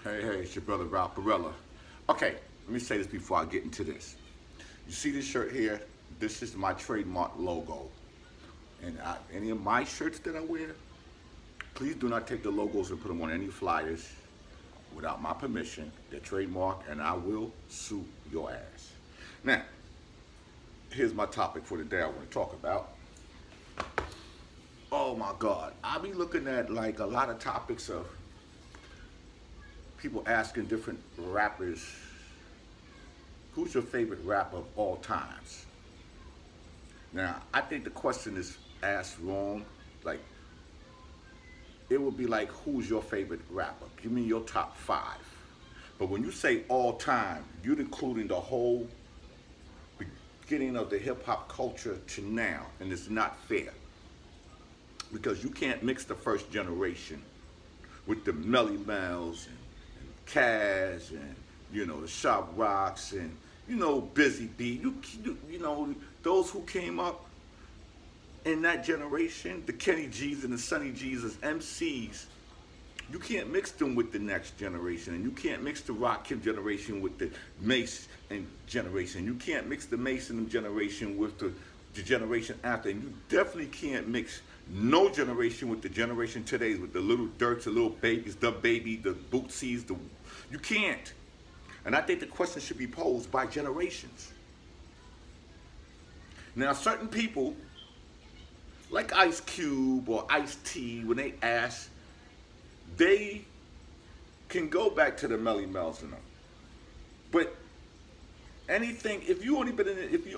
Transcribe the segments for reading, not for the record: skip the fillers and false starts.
Hey, it's your brother Ralph BARELLA. Okay, let me say this before I get into this. You see this shirt here? This is my trademark logo. And any of my shirts that I wear, please do not take the logos and put them on any flyers without my permission. They're trademark and I will sue your ass. Now, here's my topic for the day I want to talk about. Oh my God, I be looking at like a lot of topics of people asking different rappers, who's your favorite rapper of all times? Now, I think the question is asked wrong. Like, it would be like, who's your favorite rapper? Give me your top 5. But when you say all time, you're including the whole beginning of the hip hop culture to now, and it's not fair. Because you can't mix the first generation with the Melly Mel's and Kaz and, the Shop Rocks and, Busy Bee. Those who came up in that generation, the Kenny G's and the Sonny G's as Emcees, you can't mix them with the next generation, and you can't mix the Rakim generation with the Mace and generation. You can't mix the Mason generation with the generation after, and you definitely can't mix no generation with the generation today, with the little Dirks, the little babies, the baby, the Bootsies, you can't. And I think the question should be posed by generations. Now, certain people, like Ice Cube or Ice-T, when they ask, they can go back to the Melly Mel's and them. But anything, if you're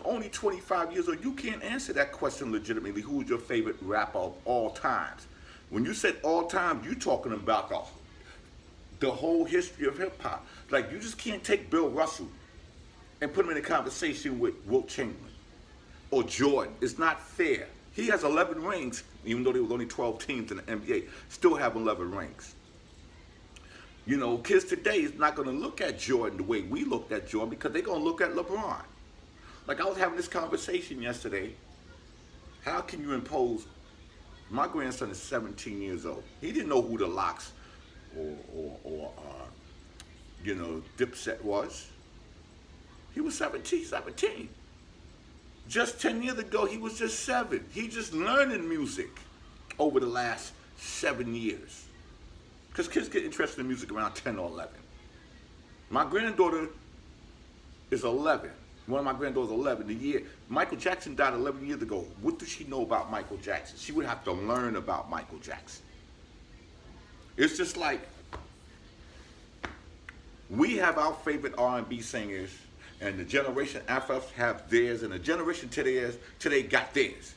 only 25 years old, you can't answer that question legitimately. Who's your favorite rapper of all times? When you said all time, you're talking about the whole history of hip hop. Like, you just can't take Bill Russell and put him in a conversation with Wilt Chamberlain or Jordan. It's not fair. He has 11 rings, even though there was only 12 teams in the NBA, still have 11 rings. Kids today is not going to look at Jordan the way we looked at Jordan, because they're going to look at LeBron. Like, I was having this conversation yesterday. How can you impose? My grandson is 17 years old. He didn't know who the Locks or Dipset was. He was 17. Just 10 years ago, he was just 7. He just learning music over the last 7 years. Because kids get interested in music around 10 or 11. My granddaughter is 11. One of my granddaughters is 11. The year Michael Jackson died 11 years ago, what does she know about Michael Jackson? She would have to learn about Michael Jackson. It's just like, we have our favorite R&B singers, and the generation after us have theirs, and the generation today got theirs.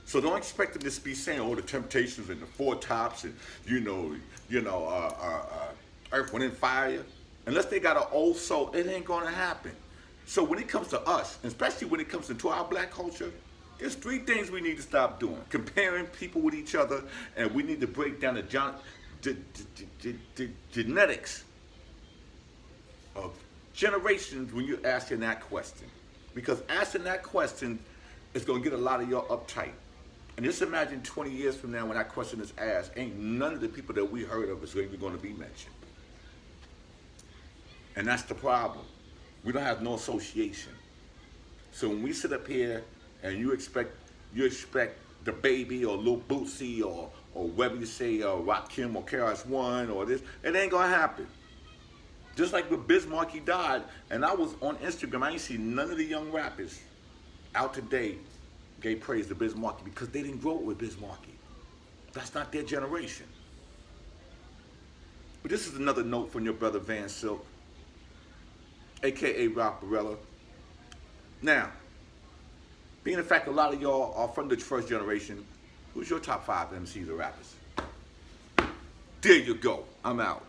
So don't expect them to be saying, the Temptations and the Four Tops and, Earth, Wind, and Fire. Unless they got an old soul, it ain't gonna happen. So when it comes to us, especially when it comes into our black culture, there's 3 things we need to stop doing. Comparing people with each other, and we need to break down the genetics of generations when you're asking that question. Because asking that question is gonna get a lot of y'all uptight. And just imagine 20 years from now when that question is asked, ain't none of the people that we heard of is even going to be mentioned. And that's the problem. We don't have no association. So when we sit up here and you expect the baby or Lil Bootsy or whether you say Rakim or KRS-One or this, it ain't going to happen. Just like with Biz Markie died, and I was on Instagram, I ain't see none of the young rappers out today gave praise to Biz Markie because they didn't grow up with Biz Markie. That's not their generation. But this is another note from your brother Vansilk, aka Ralph BARELLA. Now, being the fact a lot of y'all are from the first generation, who's your top 5 MCs or rappers? There you go. I'm out.